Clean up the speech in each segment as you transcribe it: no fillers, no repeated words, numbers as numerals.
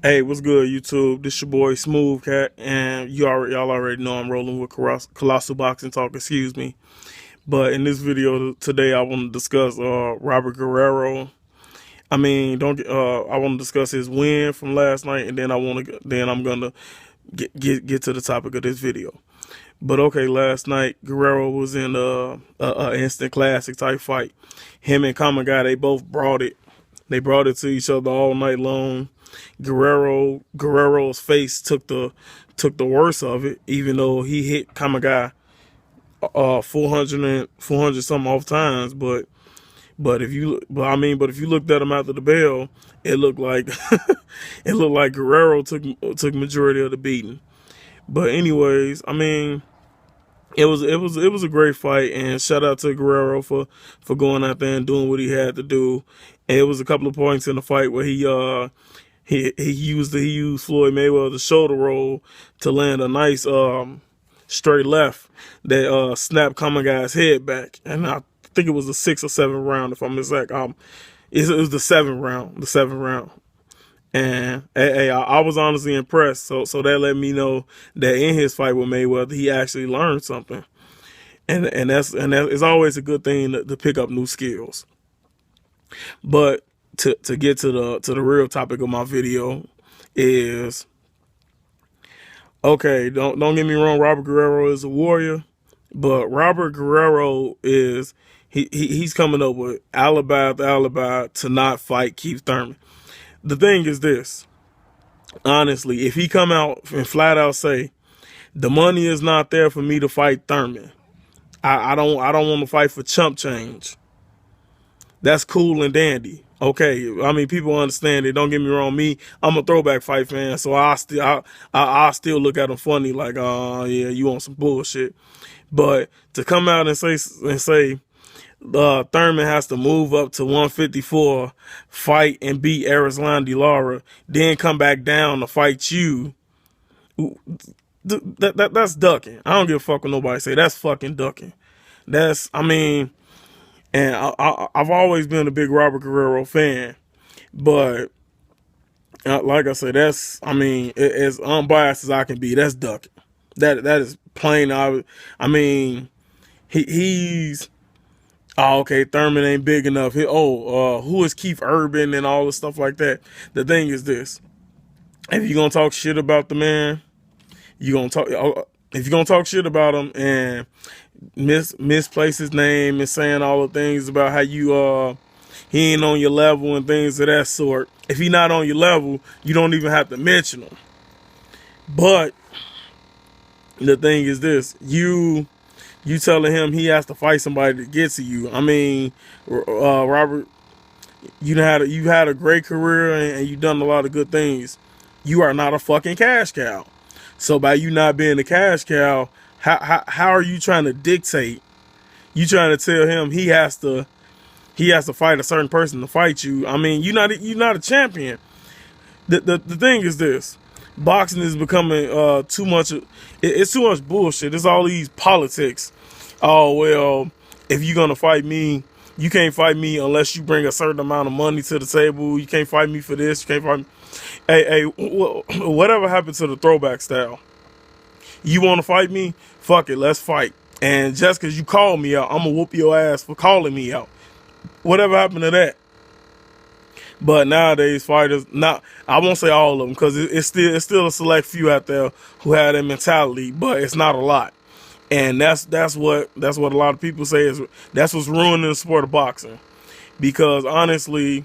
Hey, what's good, YouTube? This your boy Smooth Cat, and y'all already know I'm rolling with Colossal Boxing Talk. Excuse me, but in this video today, I want to discuss Robert Guerrero. I want to discuss his win from last night, and then I'm gonna get to the topic of this video. But okay, last night Guerrero was in a instant classic type fight. Him and Common Guy, they both brought it. They brought it to each other all night long. Guerrero's face took the worst of it, even though he hit Kamagai 400 something off times. But if you looked at him after the bell, it looked like it looked like Guerrero took majority of the beating. But anyways, it was a great fight, and shout out to Guerrero for going out there and doing what he had to do. And it was a couple of points in the fight where he used Floyd Mayweather's shoulder roll to land a nice straight left that snapped Common Guy's head back, and I think it was the 6th or 7th round, if I'm exact. It was the seventh round. And hey, I was honestly impressed. So that let me know that in his fight with Mayweather, he actually learned something, and it's always a good thing to pick up new skills. But to get to the real topic of my video is okay. Don't get me wrong. Robert Guerrero is a warrior, but Robert Guerrero he's coming up with alibi to not fight Keith Thurman. The thing is this. Honestly, if he come out and flat out say the money is not there for me to fight Thurman, I don't want to fight for chump change. That's cool and dandy. Okay, people understand it. Don't get me wrong. I'm a throwback fight fan, so I still look at him funny, like, oh yeah, you want some bullshit. But to come out and say Thurman has to move up to 154, fight and beat Erislandy Lara, then come back down to fight you. That's ducking. I don't give a fuck what nobody say. That's fucking ducking. And I've always been a big Robert Guerrero fan, but like I said, as unbiased as I can be, that's ducking. That is plain. He's oh, okay. Thurman ain't big enough. Who is Keith Urban and all the stuff like that? The thing is this: if you're gonna talk shit about the man, you gonna talk. If you're gonna talk shit about him and misplace his name and saying all the things about how he ain't on your level and things of that sort. If he not on your level, you don't even have to mention him. But the thing is this: you telling him he has to fight somebody to get to you. Robert, you've had a great career and you've done a lot of good things. You are not a fucking cash cow. So by you not being a cash cow, how are you trying to dictate? You trying to tell him he has to fight a certain person to fight you? You're not a champion. The thing is this: boxing is becoming too much. It's too much bullshit. It's all these politics. Oh well, if you're gonna fight me, you can't fight me unless you bring a certain amount of money to the table. You can't fight me for this. You can't fight me. Hey, whatever happened to the throwback style? You want to fight me? Fuck it, let's fight. And just because you call me out, I'm gonna whoop your ass for calling me out. Whatever happened to that? But nowadays, fighters, not I won't say all of them, because it's still a select few out there who have that mentality, but it's not a lot. And that's what a lot of people say is that's what's ruining the sport of boxing. Because honestly,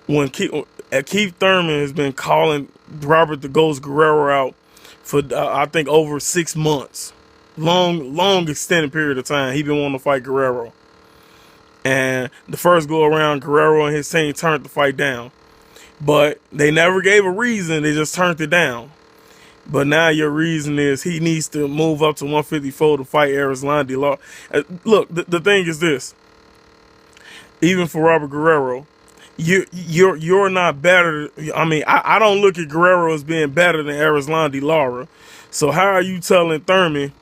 when Keith Thurman has been calling Robert the Ghost Guerrero out for I think over 6 months, long extended period of time, he been wanting to fight Guerrero. And the first go around, Guerrero and his team turned the fight down, but they never gave a reason. They just turned it down. But now your reason is he needs to move up to 154 to fight Erislandy Lara. Look, the thing is this: even for Robert Guerrero, you're not better. I don't look at Guerrero as being better than Erislandy Lara. So how are you telling Thurman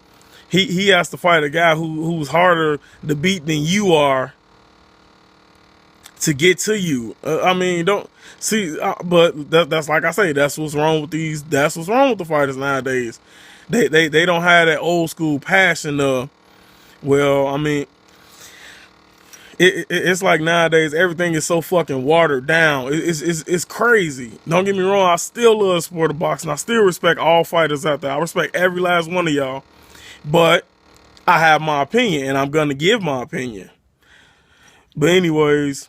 he has to fight a guy who's harder to beat than you are to get to you. I mean, don't see, but that's like I say, that's what's wrong with these. That's what's wrong with the fighters nowadays. They don't have that old school passion. Well, I mean, it's like nowadays everything is so fucking watered down. It's crazy. Don't get me wrong. I still love the sport of boxing. I still respect all fighters out there. I respect every last one of y'all. But I have my opinion, and I'm gonna give my opinion. But anyways,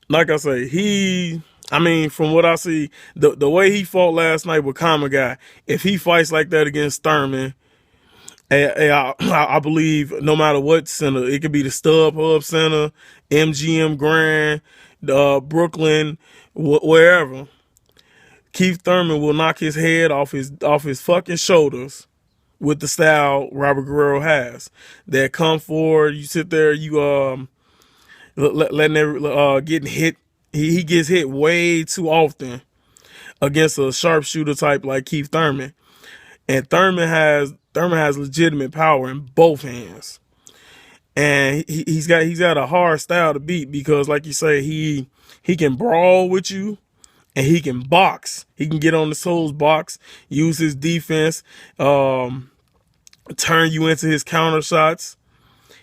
like I say, I mean, from what I see, the way he fought last night with Kamagai, if he fights like that against Thurman, I believe no matter what center, it could be the StubHub Center, MGM Grand, Brooklyn, wherever, Keith Thurman will knock his head off his fucking shoulders with the style Robert Guerrero has. That come forward, you sit there, you getting hit. He gets hit way too often against a sharpshooter type like Keith Thurman. And Thurman has legitimate power in both hands. And he's got a hard style to beat because, like you say, he can brawl with you and he can box. He can get on the soul's box, use his defense, turn you into his counter shots.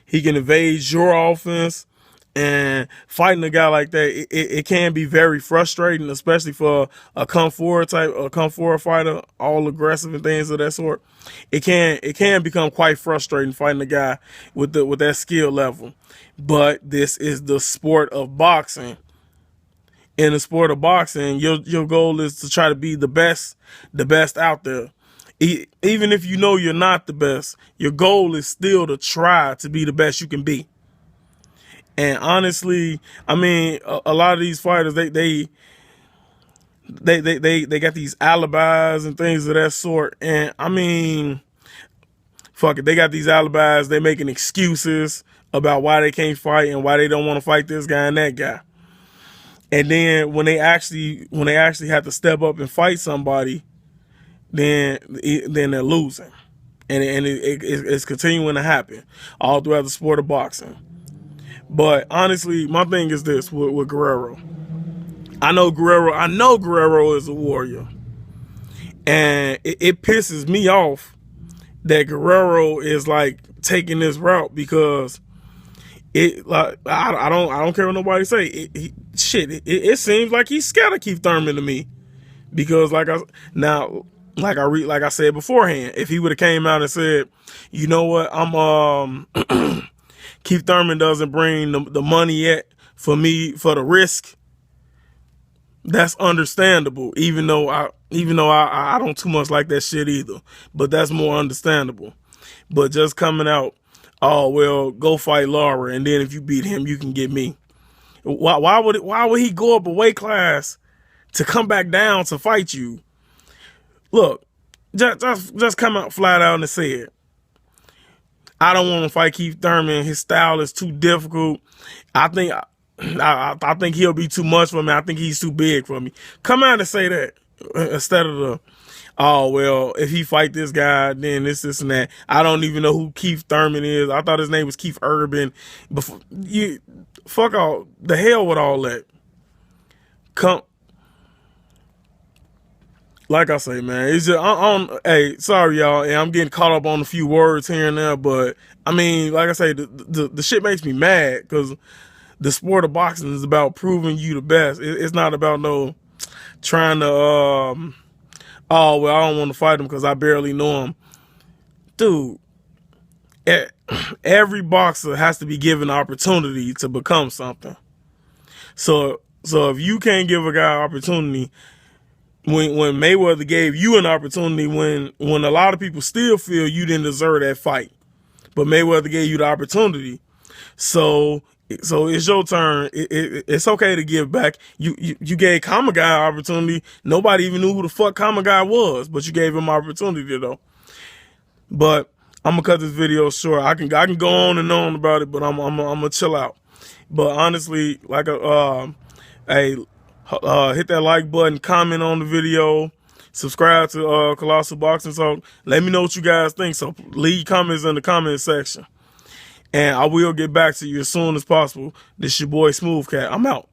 He can evade your offense. And fighting a guy like that, it can be very frustrating, especially for a come forward fighter, all aggressive and things of that sort. It can become quite frustrating fighting a guy with that skill level. But this is the sport of boxing. In the sport of boxing, your goal is to try to be the best out there. Even if you know you're not the best, your goal is still to try to be the best you can be. And honestly, I mean, a lot of these fighters, they got these alibis and things of that sort. And I mean, fuck it, they got these alibis. They making excuses about why they can't fight and why they don't want to fight this guy and that guy. And then when they actually have to step up and fight somebody, then they're losing, and it's continuing to happen all throughout the sport of boxing. But honestly, my thing is this with Guerrero. I know Guerrero is a warrior. And it pisses me off that Guerrero is like taking this route because I don't care what nobody say. It seems like he's scared of Keith Thurman to me. Because like I said beforehand, if he would have came out and said, you know what, I'm Keith Thurman doesn't bring the money yet for me for the risk. That's understandable, even though I don't too much like that shit either. But that's more understandable. But just coming out, oh well, go fight Laura, and then if you beat him, you can get me. Why would he go up a weight class to come back down to fight you? Look, just come out flat out and say it. I don't want to fight Keith Thurman. His style is too difficult. I think he'll be too much for me. I think he's too big for me. Come out and say that instead of oh, well, if he fight this guy, then this and that. I don't even know who Keith Thurman is. I thought his name was Keith Urban. Before you fuck all the hell with all that. Like I say, man, it's just, hey, sorry, y'all. And I'm getting caught up on a few words here and there, but I mean, like I say, the shit makes me mad because the sport of boxing is about proving you the best. It's not about no trying to, oh, well, I don't want to fight him because I barely know him. Dude, every boxer has to be given an opportunity to become something. So if you can't give a guy an opportunity, when Mayweather gave you an opportunity, when a lot of people still feel you didn't deserve that fight, but Mayweather gave you the opportunity, so it's your turn. It's okay to give back. You gave Kamagai an opportunity. Nobody even knew who the fuck Kamagai was, but you gave him an opportunity though. But I'm gonna cut this video short. I can go on and on about it, but I'm gonna chill out. But honestly, like hit that like button, comment on the video, subscribe to Colossal Boxing Talk. Let me know what you guys think. So leave comments in the comment section. And I will get back to you as soon as possible. This your boy Smooth Cat. I'm out.